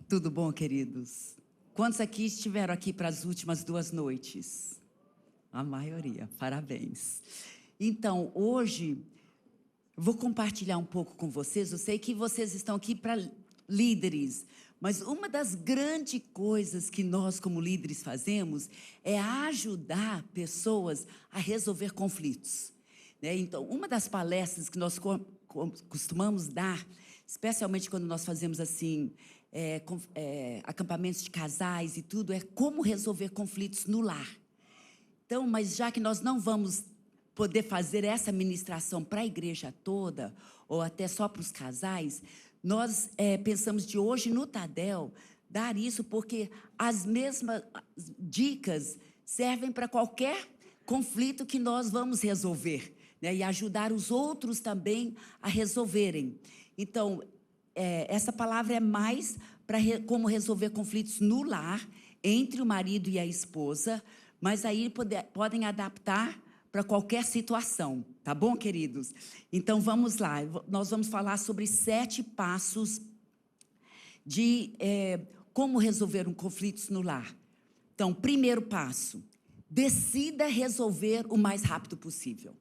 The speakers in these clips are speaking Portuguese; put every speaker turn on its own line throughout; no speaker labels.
Tudo bom, queridos? Quantos aqui estiveram aqui para as últimas 2 noites? A maioria, parabéns. Então, hoje, vou compartilhar um pouco com vocês. Eu sei que vocês estão aqui para líderes, mas uma das grandes coisas que nós, como líderes, fazemos é ajudar pessoas a resolver conflitos. Então, uma das palestras que nós costumamos dar, especialmente quando nós fazemos assim, acampamentos de casais e tudo, é como resolver conflitos no lar. Então, mas já que nós não vamos poder fazer essa ministração para a igreja toda, ou até só para os casais, nós pensamos de hoje no Tadel dar isso, porque as mesmas dicas servem para qualquer conflito que nós vamos resolver, e ajudar os outros também a resolverem. Então, essa palavra é mais para como resolver conflitos no lar, entre o marido e a esposa, mas aí podem adaptar para qualquer situação, tá bom, queridos? Então, vamos lá, nós vamos falar sobre 7 passos de como resolver conflitos no lar. Então, primeiro passo, decida resolver o mais rápido possível.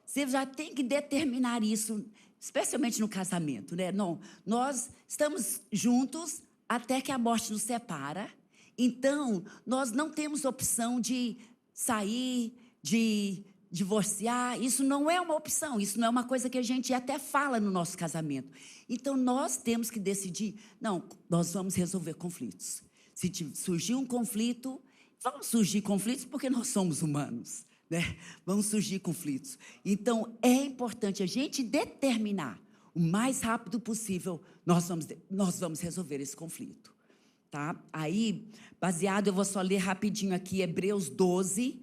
Você já tem que determinar isso, especialmente no casamento, Não, nós estamos juntos até que a morte nos separa, então nós não temos opção de sair, de divorciar. Isso não é uma opção, isso não é uma coisa que a gente até fala no nosso casamento. Então nós temos que decidir, não, nós vamos resolver conflitos. Se surgir um conflito, vão surgir conflitos porque nós somos humanos, Vão surgir conflitos. Então é importante a gente determinar o mais rápido possível, nós vamos resolver esse conflito, tá? Aí, baseado, eu vou só ler rapidinho aqui, Hebreus 12,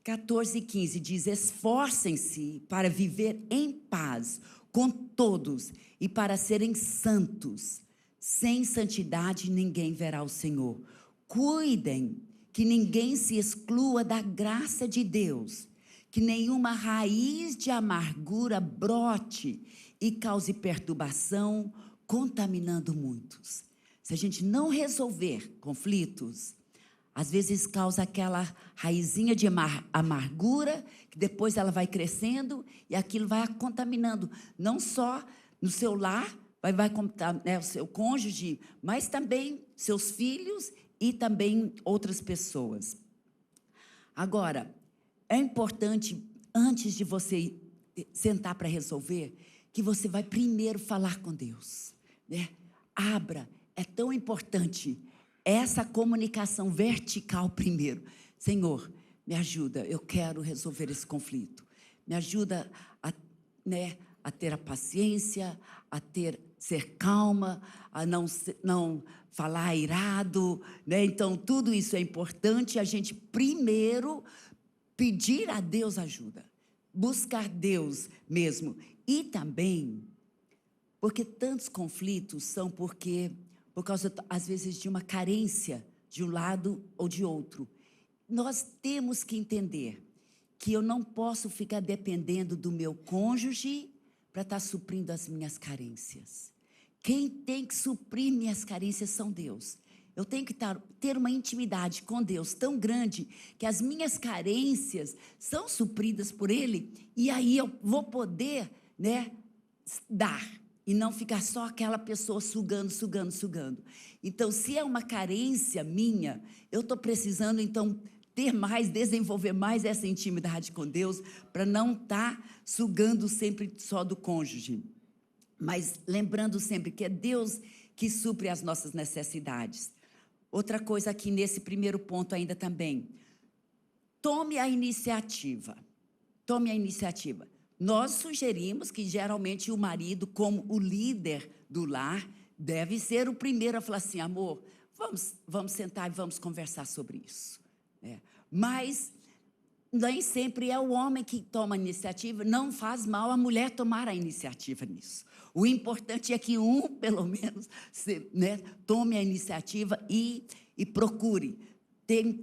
14 e 15, diz: esforcem-se para viver em paz com todos e para serem santos. Sem santidade ninguém verá o Senhor. Cuidem que ninguém se exclua da graça de Deus, que nenhuma raiz de amargura brote e cause perturbação, contaminando muitos. Se a gente não resolver conflitos, às vezes causa aquela raizinha de amargura, que depois ela vai crescendo e aquilo vai contaminando, não só no seu lar, vai contaminar o seu cônjuge, mas também seus filhos e também outras pessoas. Agora, é importante, antes de você sentar para resolver, que você vai primeiro falar com Deus, Abra, é tão importante essa comunicação vertical primeiro. Senhor, me ajuda, eu quero resolver esse conflito. Me ajuda a ter a paciência, ser calma, a não falar irado, Então, tudo isso é importante, a gente primeiro pedir a Deus ajuda, buscar Deus mesmo. E também, porque tantos conflitos são por causa, às vezes, de uma carência de um lado ou de outro. Nós temos que entender que eu não posso ficar dependendo do meu cônjuge para estar suprindo as minhas carências. Quem tem que suprir minhas carências são Deus. Eu tenho que ter uma intimidade com Deus tão grande que as minhas carências são supridas por Ele, e aí eu vou poder, dar, e não ficar só aquela pessoa sugando. Então, se é uma carência minha, eu estou precisando, então, desenvolver mais essa intimidade com Deus, para não estar sugando sempre só do cônjuge. Mas lembrando sempre que é Deus que supre as nossas necessidades. Outra coisa aqui nesse primeiro ponto ainda também. Tome a iniciativa. Tome a iniciativa. Nós sugerimos que geralmente o marido, como o líder do lar, deve ser o primeiro a falar assim: amor, vamos sentar e vamos conversar sobre isso. Mas nem sempre é o homem que toma a iniciativa. Não faz mal a mulher tomar a iniciativa nisso. O importante é que pelo menos, tome a iniciativa e procure.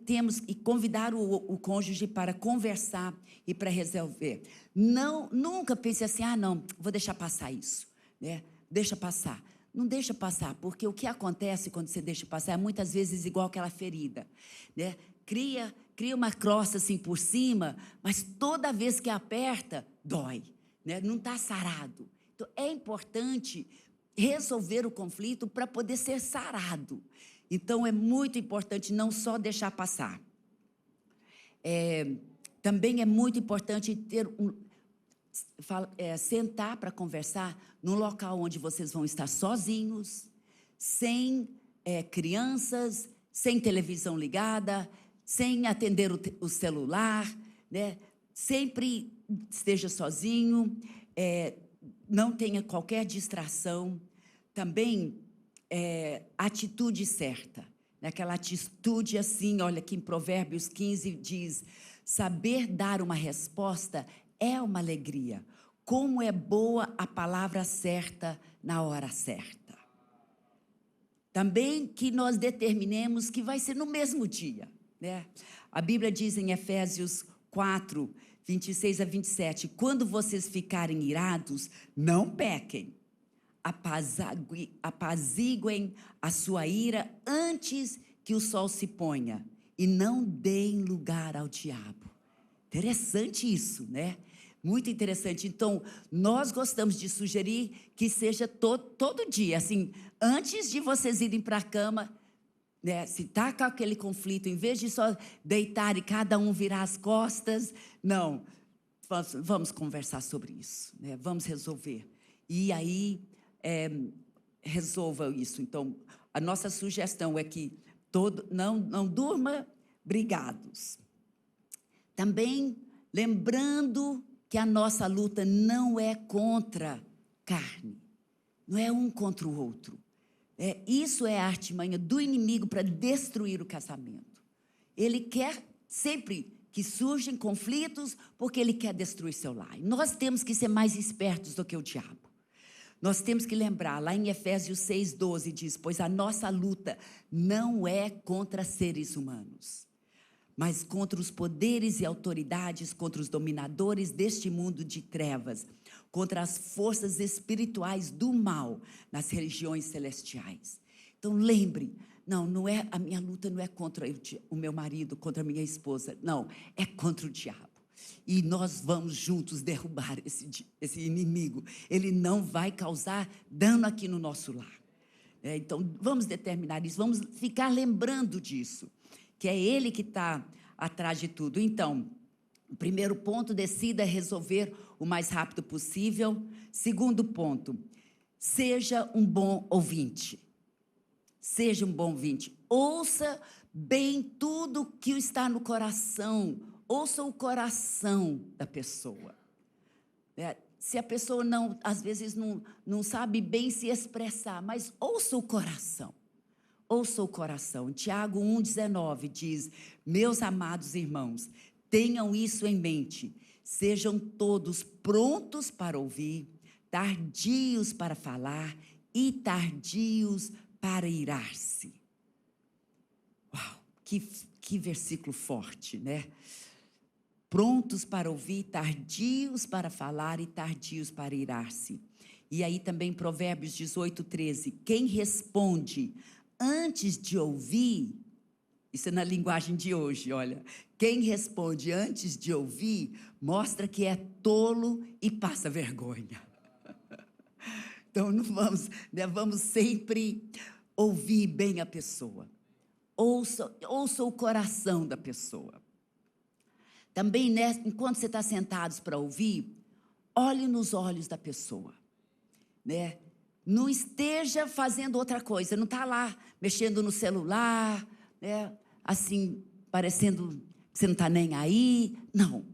Temos que convidar o cônjuge para conversar e para resolver. Nunca pense assim: não, vou deixar passar isso, deixa passar. Não deixa passar, porque o que acontece quando você deixa passar é muitas vezes igual aquela ferida, né? Cria uma crosta assim por cima, mas toda vez que aperta, dói, né? Não está sarado. Então, é importante resolver o conflito para poder ser sarado. Então, é muito importante não só deixar passar. Também é muito importante ter sentar para conversar num local onde vocês vão estar sozinhos, sem crianças, sem televisão ligada, sem atender o celular, né? Sempre esteja sozinho, não tenha qualquer distração. Também, atitude certa, né? Aquela atitude assim, olha, que em Provérbios 15 diz, saber dar uma resposta é uma alegria. Como é boa a palavra certa na hora certa. Também que nós determinemos que vai ser no mesmo dia, né? A Bíblia diz em Efésios 4, 26 a 27, quando vocês ficarem irados, não pequem. Apaziguem a sua ira antes que o sol se ponha e não deem lugar ao diabo. Interessante isso, né? Muito interessante. Então, nós gostamos de sugerir que seja todo dia, assim, antes de vocês irem para a cama, né? Se está com aquele conflito, em vez de só deitar e cada um virar as costas, não, vamos conversar sobre isso, né? Vamos resolver. E aí, resolva isso. Então, a nossa sugestão é que não durma brigados. Também lembrando que a nossa luta não é contra carne, não é um contra o outro. Isso é a artimanha do inimigo para destruir o casamento. Ele quer sempre que surjam conflitos porque ele quer destruir seu lar. Nós temos que ser mais espertos do que o diabo. Nós temos que lembrar, lá em Efésios 6:12 diz, pois a nossa luta não é contra seres humanos, mas contra os poderes e autoridades, contra os dominadores deste mundo de trevas, contra as forças espirituais do mal nas regiões celestiais. Então lembre, não é a minha luta não é contra o meu marido, contra a minha esposa, não, é contra o diabo. E nós vamos juntos derrubar esse inimigo. Ele não vai causar dano aqui no nosso lar. Então, vamos determinar isso, vamos ficar lembrando disso, que é ele que está atrás de tudo. Então, o primeiro ponto, decida resolver o mais rápido possível. Segundo ponto, seja um bom ouvinte. Seja um bom ouvinte. Ouça bem tudo que está no coração. Ouça o coração da pessoa. Se a pessoa às vezes não sabe bem se expressar, mas ouça o coração. Ouça o coração. Tiago 1,19 diz, meus amados irmãos, tenham isso em mente, sejam todos prontos para ouvir, tardios para falar e tardios para irar-se. Uau, que versículo forte, né? Prontos para ouvir, tardios para falar e tardios para irar-se. E aí também Provérbios 18:13, quem responde antes de ouvir, isso é na linguagem de hoje, olha, quem responde antes de ouvir, mostra que é tolo e passa vergonha. Então, não vamos sempre ouvir bem a pessoa. Ouça o coração da pessoa. Também, né, enquanto você está sentado para ouvir, olhe nos olhos da pessoa, né? Não esteja fazendo outra coisa, não está lá mexendo no celular, né? Assim, parecendo que você não está nem aí. Não,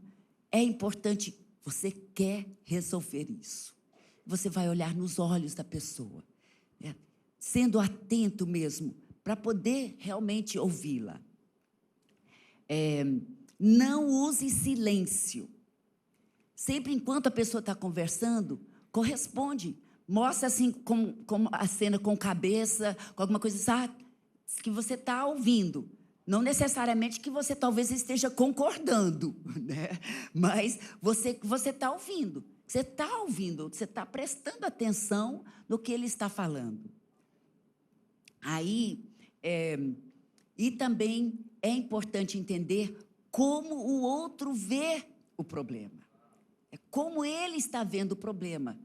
é importante, você quer resolver isso. Você vai olhar nos olhos da pessoa, né? Sendo atento mesmo, para poder realmente ouvi-la. Não use silêncio. Sempre enquanto a pessoa está conversando, corresponde. Mostra assim, como a cena com cabeça, com alguma coisa, sabe, que você está ouvindo. Não necessariamente que você talvez esteja concordando, né? Mas você está ouvindo. Você está ouvindo, você está prestando atenção no que ele está falando. Aí, e também é importante entender como o outro vê o problema. É como ele está vendo o problema.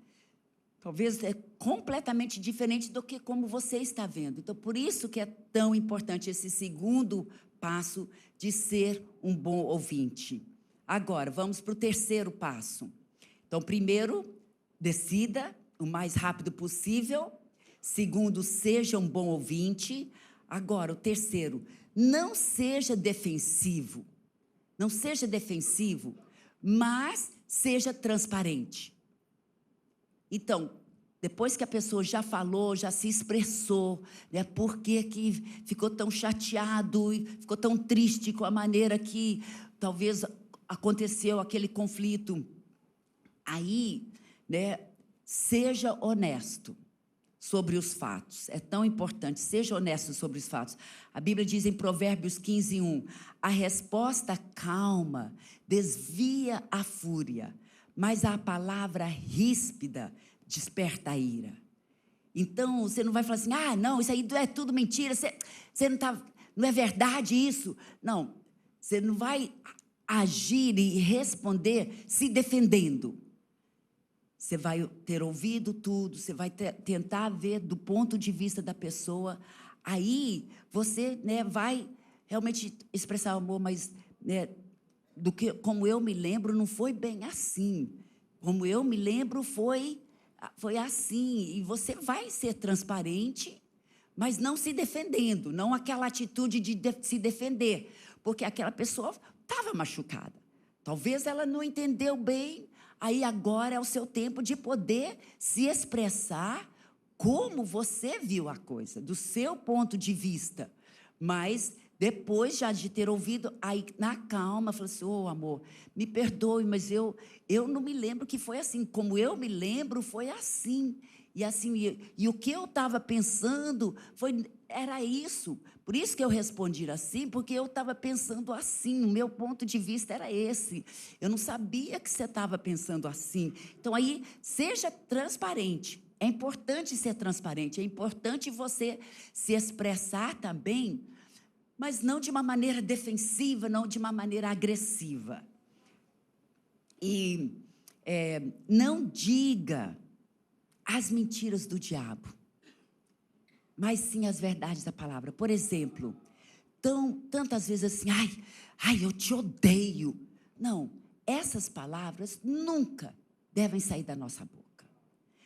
Talvez é completamente diferente do que como você está vendo. Então, por isso que é tão importante esse segundo passo de ser um bom ouvinte. Agora, vamos para o terceiro passo. Então, primeiro, decida o mais rápido possível. Segundo, seja um bom ouvinte. Agora, o terceiro, não seja defensivo. Não seja defensivo, mas seja transparente. Então, depois que a pessoa já falou, já se expressou, né, por que ficou tão chateado, ficou tão triste com a maneira que talvez aconteceu aquele conflito. Aí, né, seja honesto sobre os fatos. É tão importante, seja honesto sobre os fatos. A Bíblia diz em Provérbios 15:1, a resposta calma desvia a fúria, mas a palavra ríspida desperta a ira. Então, você não vai falar assim, não, isso aí é tudo mentira, você não é verdade isso. Não, você não vai agir e responder se defendendo. Você vai ter ouvido tudo, você vai tentar ver do ponto de vista da pessoa. Aí, você, né, vai realmente expressar amor, mas, né, como eu me lembro, não foi bem assim. Como eu me lembro, foi assim. E você vai ser transparente, mas não se defendendo, não aquela atitude de se defender, porque aquela pessoa estava machucada. Talvez ela não entendeu bem. Aí agora é o seu tempo de poder se expressar como você viu a coisa, do seu ponto de vista. Mas depois já de ter ouvido, aí na calma, falou assim, amor, me perdoe, mas eu não me lembro que foi assim. Como eu me lembro, foi assim. E assim, e o que eu estava pensando era isso. Por isso que eu respondi assim, porque eu estava pensando assim, o meu ponto de vista era esse. Eu não sabia que você estava pensando assim. Então, aí, seja transparente. É importante ser transparente, é importante você se expressar também, mas não de uma maneira defensiva, não de uma maneira agressiva. E não diga as mentiras do diabo, mas sim as verdades da palavra. Por exemplo, tantas vezes assim, ai, eu te odeio. Não, essas palavras nunca devem sair da nossa boca,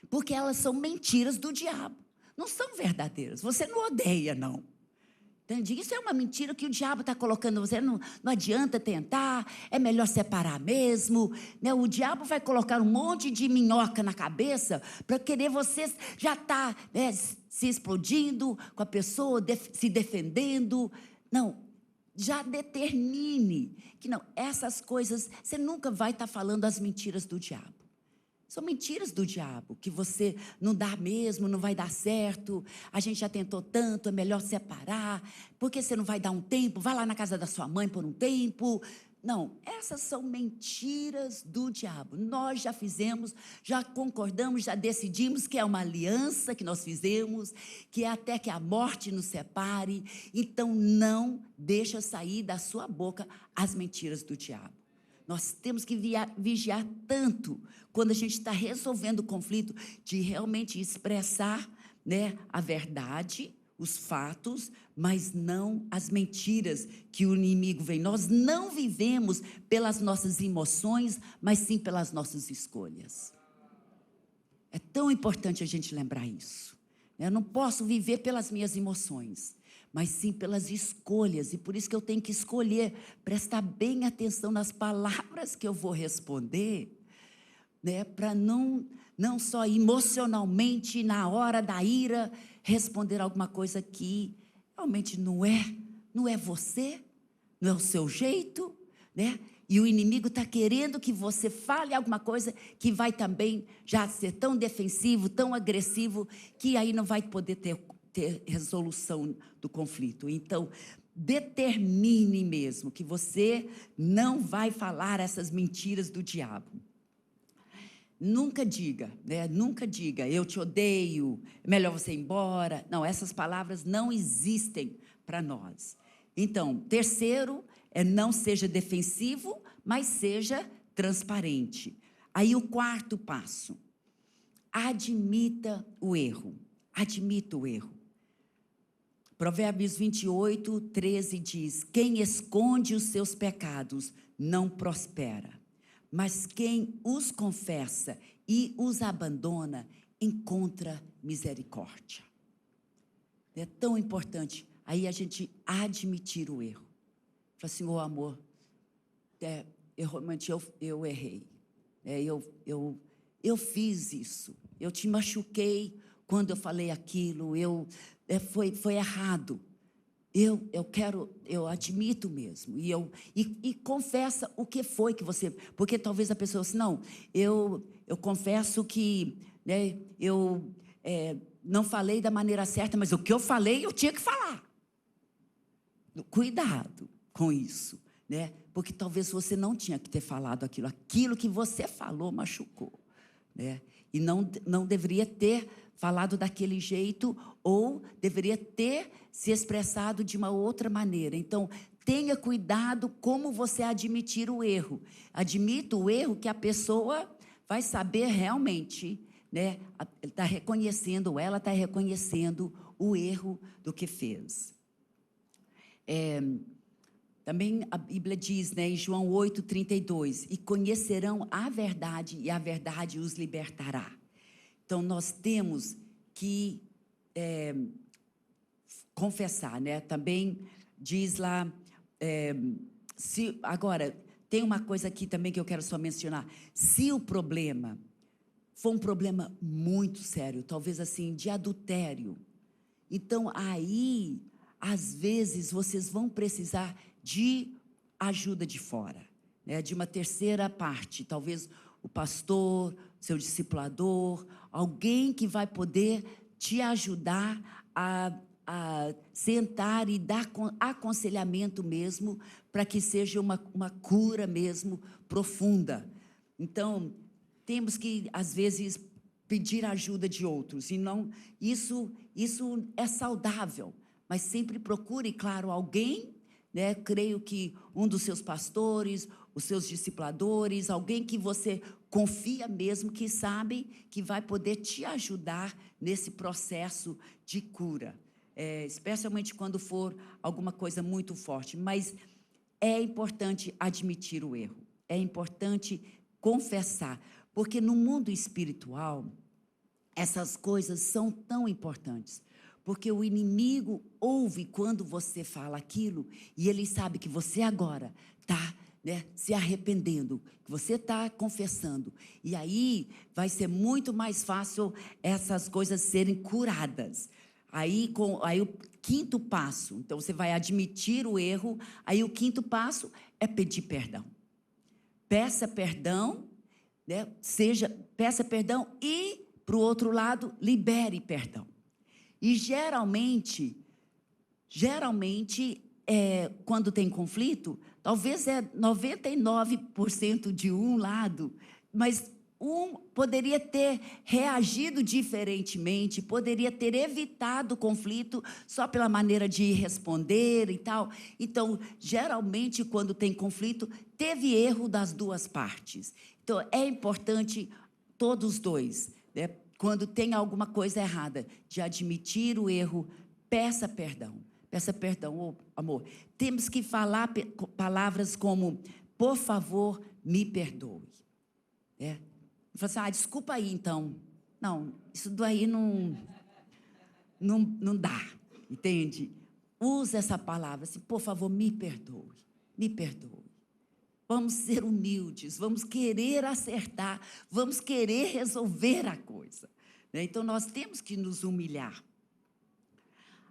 porque elas são mentiras do diabo, não são verdadeiras. Você não odeia, não. Entende? Isso é uma mentira que o diabo está colocando em você. Não adianta tentar, é melhor separar mesmo, né? O diabo vai colocar um monte de minhoca na cabeça para querer você já estar, né, se explodindo com a pessoa, se defendendo. Não, já determine que não, essas coisas, você nunca vai estar falando as mentiras do diabo. São mentiras do diabo, que você não dá mesmo, não vai dar certo, a gente já tentou tanto, é melhor separar, porque você não vai dar um tempo, vai lá na casa da sua mãe por um tempo. Não, essas são mentiras do diabo. Nós já fizemos, já concordamos, já decidimos que é uma aliança que nós fizemos, que é até que a morte nos separe. Então, não deixa sair da sua boca as mentiras do diabo. Nós temos que vigiar tanto quando a gente está resolvendo o conflito, de realmente expressar, né, a verdade, os fatos, mas não as mentiras que o inimigo vem. Nós não vivemos pelas nossas emoções, mas sim pelas nossas escolhas. É tão importante a gente lembrar isso. Eu não posso viver pelas minhas emoções, mas sim pelas escolhas, e por isso que eu tenho que escolher, prestar bem atenção nas palavras que eu vou responder, né, para não só emocionalmente, na hora da ira, responder alguma coisa que realmente não é você, não é o seu jeito, né? E o inimigo está querendo que você fale alguma coisa que vai também já ser tão defensivo, tão agressivo, que aí não vai poder ter resolução do conflito. Então, determine mesmo que você não vai falar essas mentiras do diabo. Nunca diga, né? Nunca diga, eu te odeio, é melhor você ir embora. Não, essas palavras não existem para nós. Então, terceiro, não seja defensivo, mas seja transparente. Aí o quarto passo, admita o erro. Admita o erro. Provérbios 28, 13 diz, quem esconde os seus pecados não prospera, mas quem os confessa e os abandona, encontra misericórdia. É tão importante aí a gente admitir o erro. Fala assim, amor, realmente eu errei. Eu fiz isso. Eu te machuquei quando eu falei aquilo. Foi errado. Eu admito mesmo, e confessa o que foi que você, porque talvez a pessoa assim, não, eu confesso que, né, eu não falei da maneira certa, mas o que eu falei, eu tinha que falar. Cuidado com isso, né, porque talvez você não tinha que ter falado aquilo que você falou machucou, né, e não deveria ter falado daquele jeito, ou deveria ter se expressado de uma outra maneira. Então, tenha cuidado como você admitir o erro. Admita o erro que a pessoa vai saber realmente, né? Está reconhecendo, ela está reconhecendo o erro do que fez. Também a Bíblia diz, né, em João 8:32, e conhecerão a verdade, e a verdade os libertará. Então, nós temos que confessar, né? Também diz lá, agora, tem uma coisa aqui também que eu quero só mencionar. Se o problema for um problema muito sério, talvez assim, de adultério, então aí, às vezes, vocês vão precisar de ajuda de fora, né? De uma terceira parte, talvez o pastor, seu discipulador, alguém que vai poder te ajudar a sentar e dar aconselhamento mesmo, para que seja uma cura mesmo profunda. Então, temos que, às vezes, pedir ajuda de outros, e não, isso é saudável, mas sempre procure, claro, alguém, né? Creio que um dos seus pastores, os seus discipuladores, alguém que você confia mesmo, que sabe que vai poder te ajudar nesse processo de cura, especialmente quando for alguma coisa muito forte. Mas é importante admitir o erro, é importante confessar, porque no mundo espiritual, essas coisas são tão importantes, porque o inimigo ouve quando você fala aquilo, e ele sabe que você agora está, né, se arrependendo, que você está confessando, e aí vai ser muito mais fácil essas coisas serem curadas. Aí o quinto passo, então você vai admitir o erro, aí o quinto passo é pedir perdão. Peça perdão, né, peça perdão e, para o outro lado, libere perdão. E geralmente, quando tem conflito, talvez 99% de um lado, mas um poderia ter reagido diferentemente, poderia ter evitado o conflito só pela maneira de responder e tal. Então, geralmente, quando tem conflito, teve erro das duas partes. Então, é importante todos os dois, né? Quando tem alguma coisa errada, de admitir o erro, peça perdão. Peça perdão, amor. Temos que falar palavras como, por favor, me perdoe. Fala assim, desculpa aí, então. Não, isso daí não dá, entende? Usa essa palavra, assim, por favor, me perdoe, me perdoe. Vamos ser humildes, vamos querer acertar, vamos querer resolver a coisa, né? Então, nós temos que nos humilhar.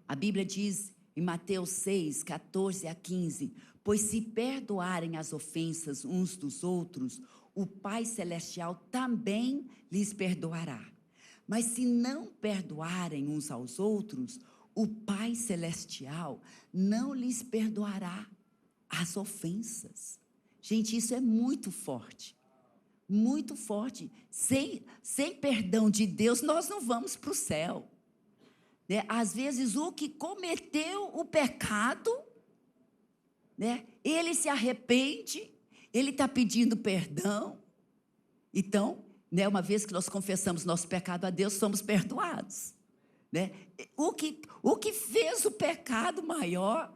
A Bíblia diz em Mateus 6, 14 a 15, pois se perdoarem as ofensas uns dos outros, o Pai Celestial também lhes perdoará. Mas se não perdoarem uns aos outros, o Pai Celestial não lhes perdoará as ofensas. Gente, isso é muito forte. muito forte. Sem perdão de Deus, nós não vamos para o céu. Né? Às vezes, o que cometeu o pecado, né? Ele se arrepende, ele está pedindo perdão. Então, né, uma vez que nós confessamos nosso pecado a Deus, somos perdoados. Né? O que fez o pecado maior,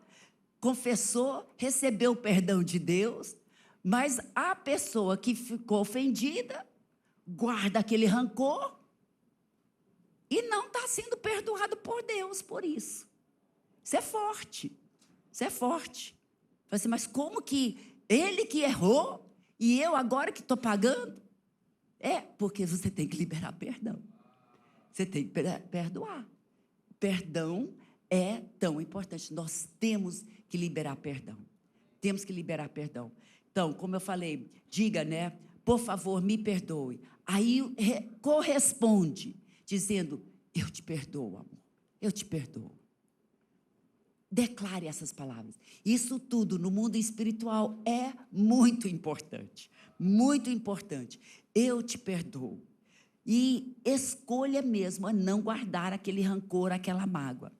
confessou, recebeu o perdão de Deus, mas a pessoa que ficou ofendida, guarda aquele rancor e não está sendo perdoado por Deus por isso. Isso é forte, isso é forte. Assim, mas como que ele que errou e eu agora que estou pagando? É, porque você tem que liberar perdão. Você tem que perdoar. Perdão é tão importante. Nós temos que liberar perdão. Temos que liberar perdão. Então, como eu falei, diga, né? Por favor, me perdoe. Aí corresponde, dizendo, eu te perdoo, amor. Eu te perdoo. Declare essas palavras. Isso tudo no mundo espiritual é muito importante. Muito importante. Eu te perdoo. E escolha mesmo a não guardar aquele rancor, aquela mágoa.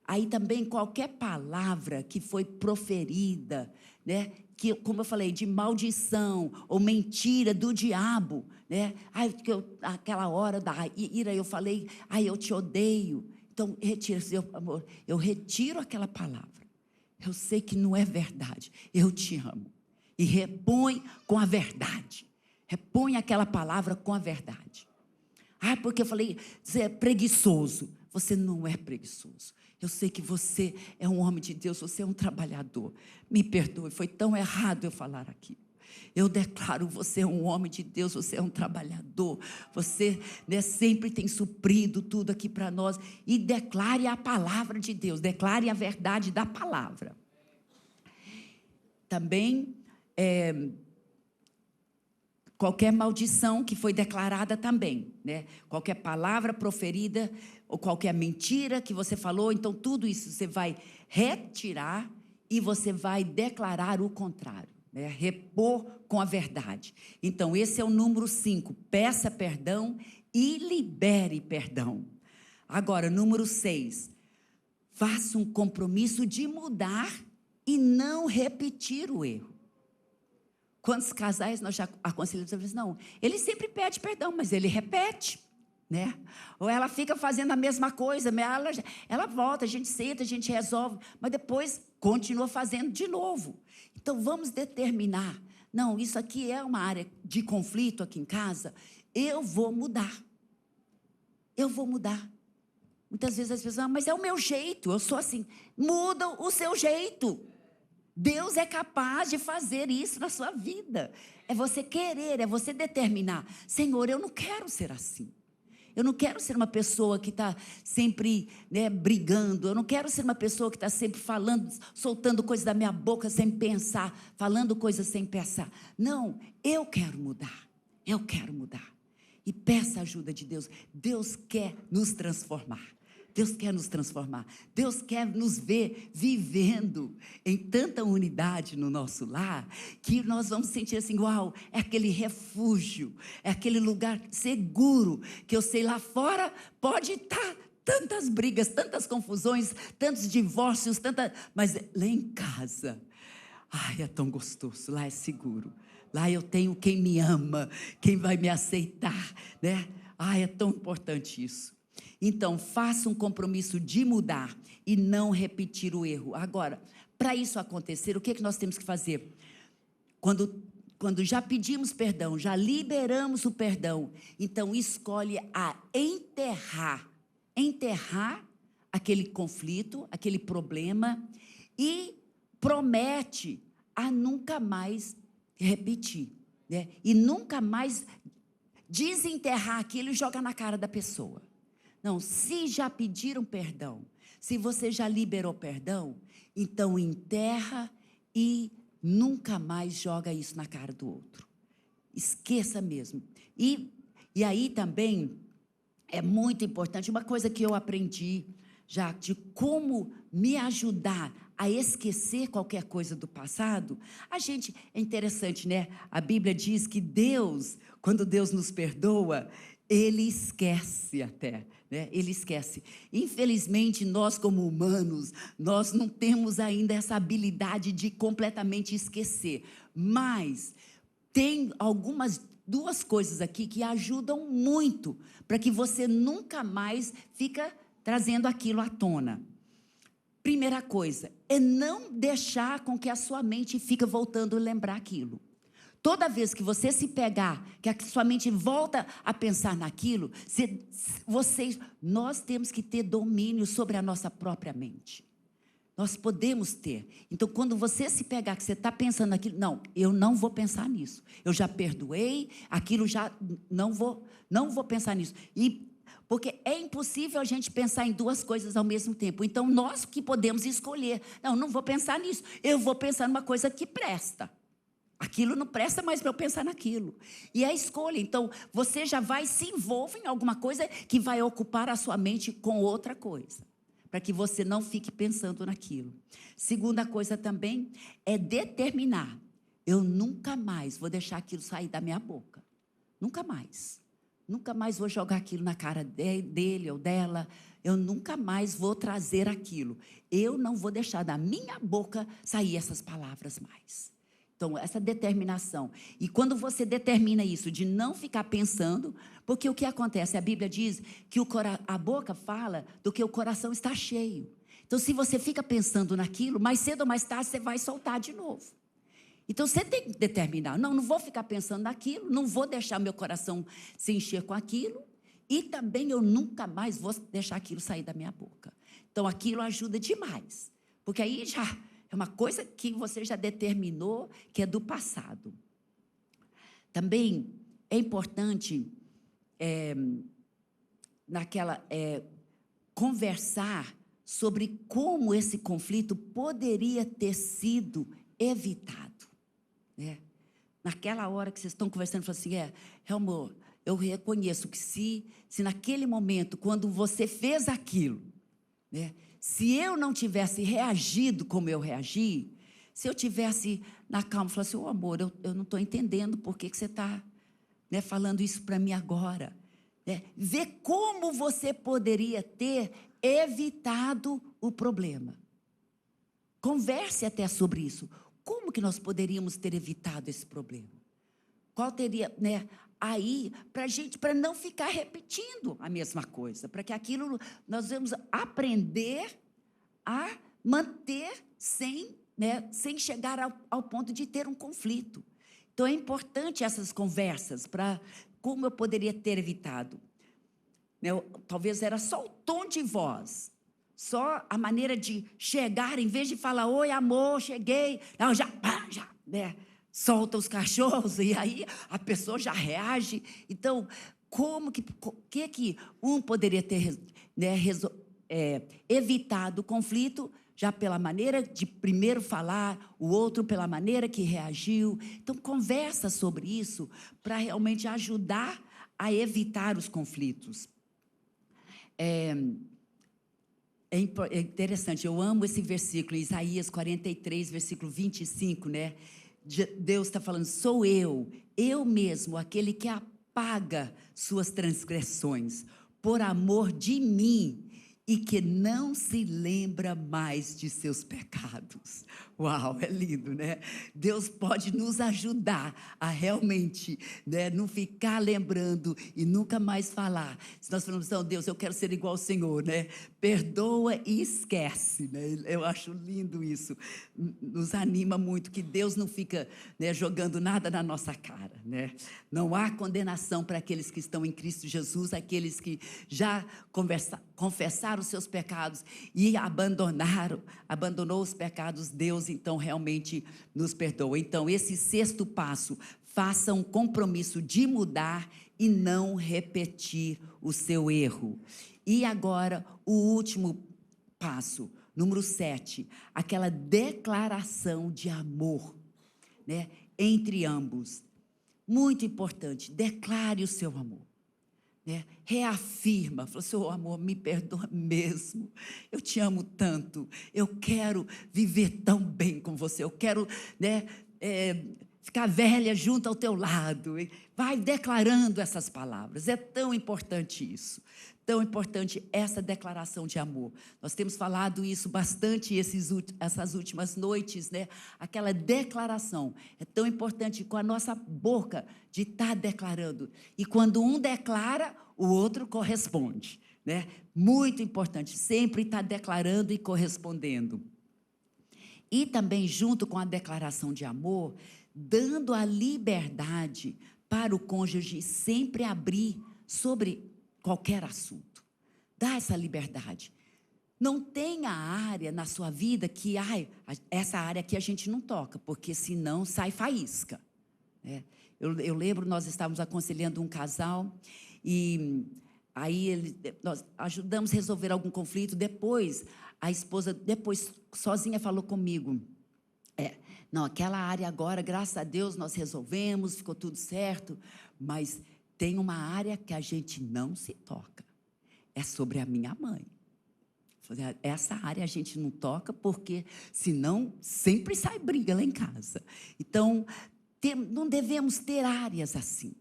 Aí também qualquer palavra que foi proferida, né, que, como eu falei, de maldição ou mentira do diabo, né? Aquela hora da ira eu falei, eu te odeio. Então, retira, amor, eu retiro aquela palavra. Eu sei que não é verdade. Eu te amo. E repõe com a verdade. Repõe aquela palavra com a verdade. Porque eu falei, você é preguiçoso. Você não é preguiçoso. Eu sei que você é um homem de Deus, você é um trabalhador. Me perdoe, foi tão errado eu falar aqui. Eu declaro, você é um homem de Deus, você é um trabalhador. Você, né, sempre tem suprido tudo aqui para nós. E declare a palavra de Deus, declare a verdade da palavra. Também, qualquer maldição que foi declarada também, né? Qualquer palavra proferida, ou qualquer mentira que você falou, então tudo isso você vai retirar e você vai declarar o contrário, né? Repor com a verdade. Então, esse é o número 5, peça perdão e libere perdão. Agora, número 6, faça um compromisso de mudar e não repetir o erro. Quantos casais nós já aconselhamos? Não, ele sempre pede perdão, mas ele repete, né? Ou ela fica fazendo a mesma coisa, ela volta, a gente senta, a gente resolve, mas depois continua fazendo de novo. Então, vamos determinar, não, isso aqui é uma área de conflito aqui em casa, eu vou mudar. Eu vou mudar. Muitas vezes as pessoas, mas é o meu jeito, eu sou assim. Muda o seu jeito. Deus é capaz de fazer isso na sua vida. É você querer, é você determinar. Senhor, eu não quero ser assim. Eu não quero ser uma pessoa que está sempre, né, brigando. Eu não quero ser uma pessoa que está sempre falando, soltando coisas da minha boca sem pensar, falando coisas sem pensar. Não, eu quero mudar. Eu quero mudar. E peça a ajuda de Deus. Deus quer nos transformar. Deus quer nos transformar. Deus quer nos ver vivendo em tanta unidade no nosso lar, que nós vamos sentir assim, uau, é aquele refúgio, é aquele lugar seguro, que eu sei lá fora pode estar tantas brigas, tantas confusões, tantos divórcios, mas lá em casa, é tão gostoso, lá é seguro. Lá eu tenho quem me ama, quem vai me aceitar, né? É tão importante isso. Então, faça um compromisso de mudar e não repetir o erro. Agora, para isso acontecer, o que nós temos que fazer? Quando já pedimos perdão, já liberamos o perdão, então escolhe a enterrar aquele conflito, aquele problema e promete a nunca mais repetir, né? E nunca mais desenterrar aquilo e jogar na cara da pessoa. Não, se já pediram perdão, se você já liberou perdão, então enterra e nunca mais joga isso na cara do outro. Esqueça mesmo. E aí também é muito importante, uma coisa que eu aprendi, já de como me ajudar a esquecer qualquer coisa do passado, é interessante, né? A Bíblia diz que Deus, quando Deus nos perdoa, Ele esquece até, né? Ele esquece. Infelizmente, nós como humanos, nós não temos ainda essa habilidade de completamente esquecer, mas tem duas coisas aqui que ajudam muito para que você nunca mais fica trazendo aquilo à tona. Primeira coisa, é não deixar com que a sua mente fique voltando a lembrar aquilo. Toda vez que você se pegar, que a sua mente volta a pensar naquilo, nós temos que ter domínio sobre a nossa própria mente. Nós podemos ter. Então, quando você se pegar, que você está pensando naquilo, não, eu não vou pensar nisso. Eu já perdoei, aquilo já, não vou pensar nisso. Porque é impossível a gente pensar em duas coisas ao mesmo tempo. Então, nós que podemos escolher. Não vou pensar nisso. Eu vou pensar numa coisa que presta. Aquilo não presta mais para eu pensar naquilo. E é a escolha. Então, você já se envolve em alguma coisa que vai ocupar a sua mente com outra coisa, para que você não fique pensando naquilo. Segunda coisa também é determinar. Eu nunca mais vou deixar aquilo sair da minha boca. Nunca mais. Nunca mais vou jogar aquilo na cara dele ou dela. Eu nunca mais vou trazer aquilo. Eu não vou deixar da minha boca sair essas palavras mais. Então, essa determinação. E quando você determina isso, de não ficar pensando, porque o que acontece? A Bíblia diz que a boca fala do que o coração está cheio. Então, se você fica pensando naquilo, mais cedo ou mais tarde você vai soltar de novo. Então, você tem que determinar. Não vou ficar pensando naquilo, não vou deixar meu coração se encher com aquilo, e também eu nunca mais vou deixar aquilo sair da minha boca. Então, aquilo ajuda demais, porque aí já é uma coisa que você já determinou, que é do passado. Também é importante conversar sobre como esse conflito poderia ter sido evitado. Né? Naquela hora que vocês estão conversando, fala assim, amor, eu reconheço que se naquele momento, quando você fez aquilo, né, se eu não tivesse reagido como eu reagi, se eu tivesse na calma, falasse, amor, eu não estou entendendo por que você está, né, falando isso para mim agora. Né? Ver como você poderia ter evitado o problema. Converse até sobre isso. Como que nós poderíamos ter evitado esse problema? Qual teria, né, aí, para não ficar repetindo a mesma coisa, para que aquilo nós vamos aprender a manter sem chegar ao ponto de ter um conflito. Então, é importante essas conversas para como eu poderia ter evitado. Talvez era só o tom de voz, só a maneira de chegar, em vez de falar, oi, amor, cheguei, não, já, né, solta os cachorros, e aí a pessoa já reage. Então, como que um poderia ter, né, evitado o conflito, já pela maneira de primeiro falar, o outro pela maneira que reagiu. Então, conversa sobre isso para realmente ajudar a evitar os conflitos. É interessante, eu amo esse versículo, Isaías 43, versículo 25, né? Deus está falando, sou eu mesmo, aquele que apaga suas transgressões, por amor de mim, e que não se lembra mais de seus pecados. Uau, é lindo, né? Deus pode nos ajudar a realmente, né, não ficar lembrando e nunca mais falar. Se nós falamos, não, Deus, eu quero ser igual ao Senhor, né? Perdoa e esquece, né? Eu acho lindo isso. Nos anima muito que Deus não fica, né, jogando nada na nossa cara, né? Não há condenação para aqueles que estão em Cristo Jesus, aqueles que já confessaram os seus pecados e abandonou os pecados. Deus então realmente nos perdoa. Então, esse sexto passo, faça um compromisso de mudar e não repetir o seu erro. E agora, o último passo, número 7, aquela declaração de amor, né, entre ambos. Muito importante, declare o seu amor. né? Reafirma, falou assim: oh, amor, me perdoa mesmo, eu te amo tanto, eu quero viver tão bem com você, eu quero, né, ficar velha junto ao teu lado. Vai declarando essas palavras, é tão importante isso, tão importante essa declaração de amor. Nós temos falado isso bastante essas últimas noites, né? Aquela declaração é tão importante com a nossa boca de estar declarando. E quando um declara, o outro corresponde, né? Muito importante, sempre estar declarando e correspondendo. E também, junto com a declaração de amor, dando a liberdade para o cônjuge sempre abrir sobre qualquer assunto. Dá essa liberdade. Não tenha área na sua vida que, essa área aqui a gente não toca, porque senão sai faísca. Eu lembro, nós estávamos aconselhando um casal e aí nós ajudamos a resolver algum conflito. Depois, a esposa, sozinha falou comigo, não, aquela área agora, graças a Deus, nós resolvemos, ficou tudo certo, mas tem uma área que a gente não se toca, é sobre a minha mãe. Essa área a gente não toca, porque senão sempre sai briga lá em casa. Então, não devemos ter áreas assim.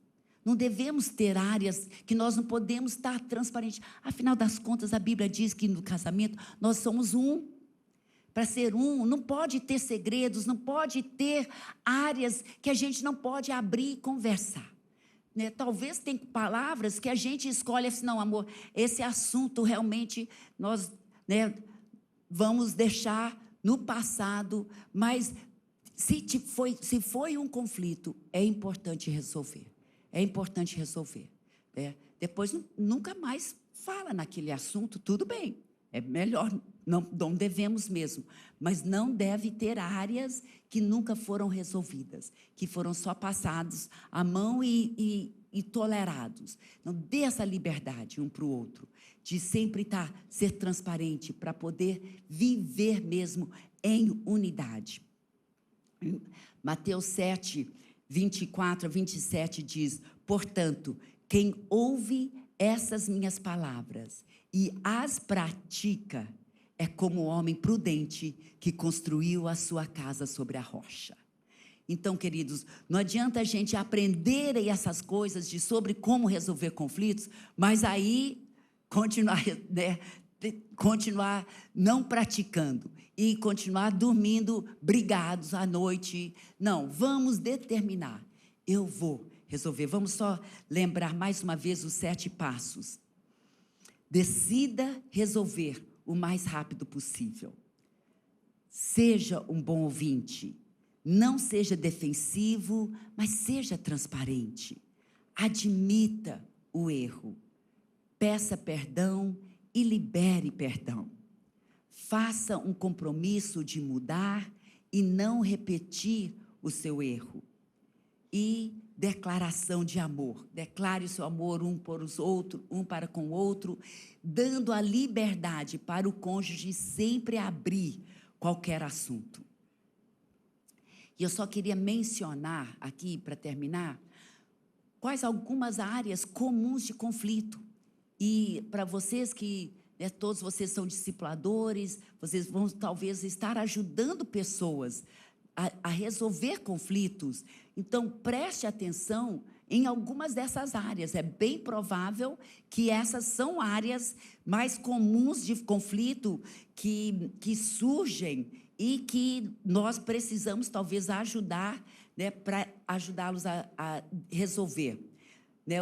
Não devemos ter áreas que nós não podemos estar transparentes. Afinal das contas, a Bíblia diz que no casamento nós somos um. Para ser um, não pode ter segredos, não pode ter áreas que a gente não pode abrir e conversar. Né? Talvez tem palavras que a gente escolhe assim: não, amor, esse assunto realmente nós, né, vamos deixar no passado, mas se foi um conflito, é importante resolver. É importante resolver. Né? Depois nunca mais fala naquele assunto, tudo bem. É melhor, não devemos mesmo, mas não deve ter áreas que nunca foram resolvidas, que foram só passados a mão e tolerados. Não dê essa liberdade um para o outro, de sempre ser transparente, para poder viver mesmo em unidade. Mateus 7, 24 a 27 diz: portanto, quem ouve essas minhas palavras e as pratica é como o homem prudente que construiu a sua casa sobre a rocha. Então, queridos, não adianta a gente aprender essas coisas sobre como resolver conflitos, mas aí continuar não praticando e continuar dormindo brigados à noite. Não, vamos determinar. Eu vou resolver. Vamos só lembrar mais uma vez os 7 passos. Decida resolver o mais rápido possível. Seja um bom ouvinte. Não seja defensivo, mas seja transparente. Admita o erro. Peça perdão e libere perdão. Faça um compromisso de mudar e não repetir o seu erro. E declaração de amor. Declare o seu amor um para com o outro, dando a liberdade para o cônjuge sempre abrir qualquer assunto. E eu só queria mencionar aqui, para terminar, quais algumas áreas comuns de conflito. E para vocês que, todos vocês são discipuladores, vocês vão talvez estar ajudando pessoas a resolver conflitos. Então, preste atenção em algumas dessas áreas. É bem provável que essas são áreas mais comuns de conflito que surgem e que nós precisamos, talvez, ajudar, para ajudá-los a resolver.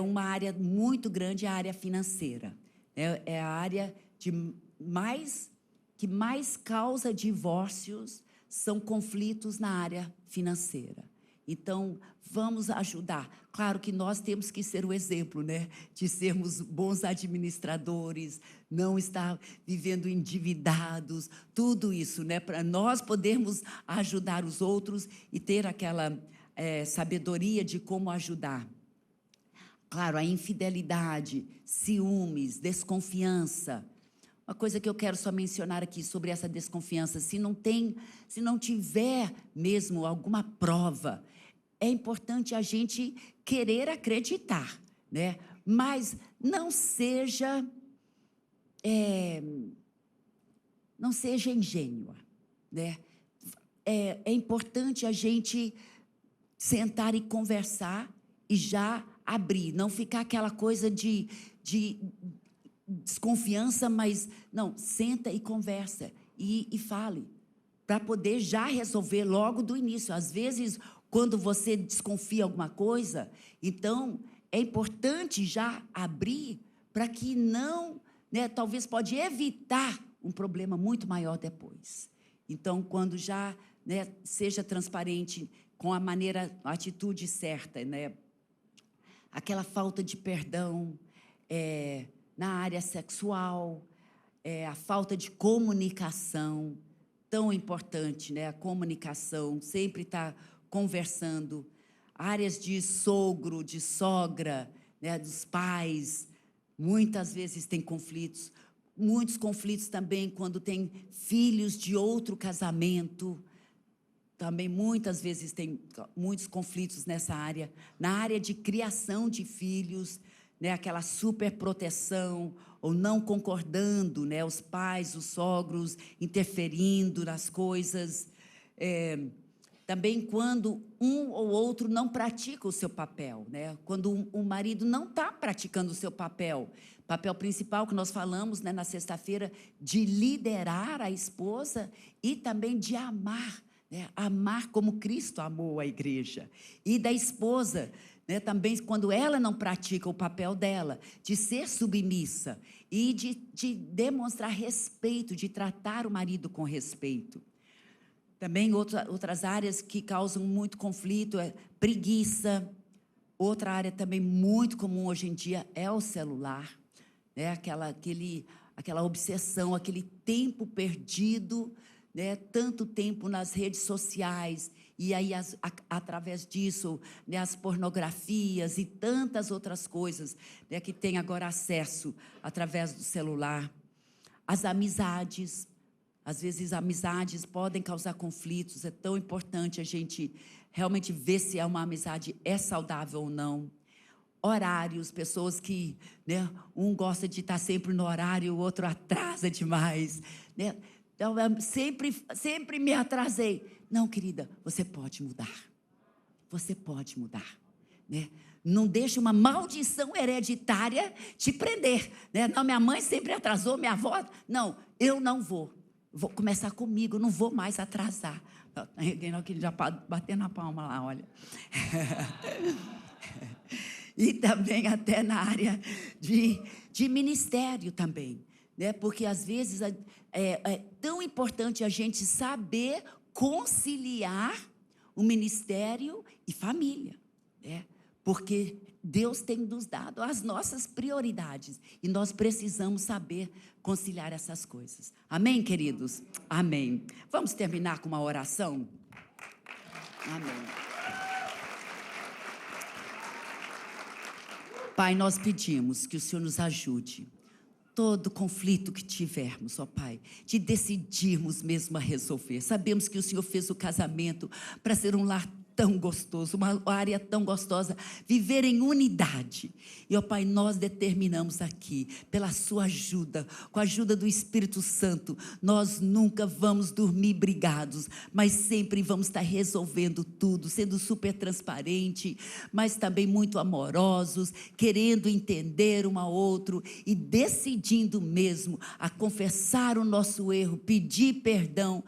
Uma área muito grande é a área financeira. É a área que mais causa divórcios, são conflitos na área financeira. Então, vamos ajudar. Claro que nós temos que ser o exemplo, de sermos bons administradores, não estar vivendo endividados, tudo isso, para nós podermos ajudar os outros e ter aquela sabedoria de como ajudar. Claro, a infidelidade, ciúmes, desconfiança. Uma coisa que eu quero só mencionar aqui sobre essa desconfiança: se não tiver mesmo alguma prova, é importante a gente querer acreditar, mas não seja ingênua, né? É importante a gente sentar e conversar e já abrir, não ficar aquela coisa de desconfiança, mas não, senta e conversa e fale, para poder já resolver logo do início. Às vezes, quando você desconfia alguma coisa, então é importante já abrir para que não, né, talvez pode evitar um problema muito maior depois. Então, quando já, né, seja transparente com a atitude certa, né? Aquela falta de perdão na área sexual, a falta de comunicação, tão importante, né? A comunicação, sempre estar conversando. Áreas de sogro, de sogra, né? Dos pais, muitas vezes tem conflitos. Muitos conflitos também quando tem filhos de outro casamento. Também muitas vezes tem muitos conflitos nessa área. Na área de criação de filhos, né, aquela superproteção, ou não concordando, né, os pais, os sogros, interferindo nas coisas. Também quando um ou outro não pratica o seu papel, né? Quando o marido não está praticando o seu papel principal que nós falamos, né, na sexta-feira, de liderar a esposa e também de amar, né? Amar como Cristo amou a igreja. E da esposa, né, também quando ela não pratica o papel dela, de ser submissa e de demonstrar respeito, de tratar o marido com respeito. Também outras áreas que causam muito conflito é preguiça. Outra área também muito comum hoje em dia é o celular, né? Aquela obsessão, aquele tempo perdido, né? Tanto tempo nas redes sociais, e aí através disso, né, as pornografias e tantas outras coisas, né, que tem agora acesso através do celular. As amizades. Às vezes, amizades podem causar conflitos. É tão importante a gente realmente ver se uma amizade é saudável ou não. Horários, pessoas que, né, um gosta de estar sempre no horário, o outro atrasa demais, né? Então, sempre me atrasei. Não, querida, você pode mudar. Você pode mudar, né? Não deixe uma maldição hereditária te prender, né? Não, minha mãe sempre atrasou, minha avó... Não, eu não vou. Vou começar comigo, não vou mais atrasar. Alguém já bateu na palma lá, olha. E também até na área de ministério também, né? Porque às vezes é tão importante a gente saber conciliar o ministério e família, né? Porque Deus tem nos dado as nossas prioridades e nós precisamos saber conciliar essas coisas. Amém, queridos? Amém. Vamos terminar com uma oração? Amém. Pai, nós pedimos que o Senhor nos ajude. Todo conflito que tivermos, ó Pai, de decidirmos mesmo a resolver. Sabemos que o Senhor fez o casamento para ser um lar tão gostoso, uma área tão gostosa, viver em unidade. E, ó Pai, nós determinamos aqui, pela sua ajuda, com a ajuda do Espírito Santo, nós nunca vamos dormir brigados, mas sempre vamos estar resolvendo tudo, sendo super transparente, mas também muito amorosos, querendo entender um ao outro e decidindo mesmo a confessar o nosso erro, pedir perdão,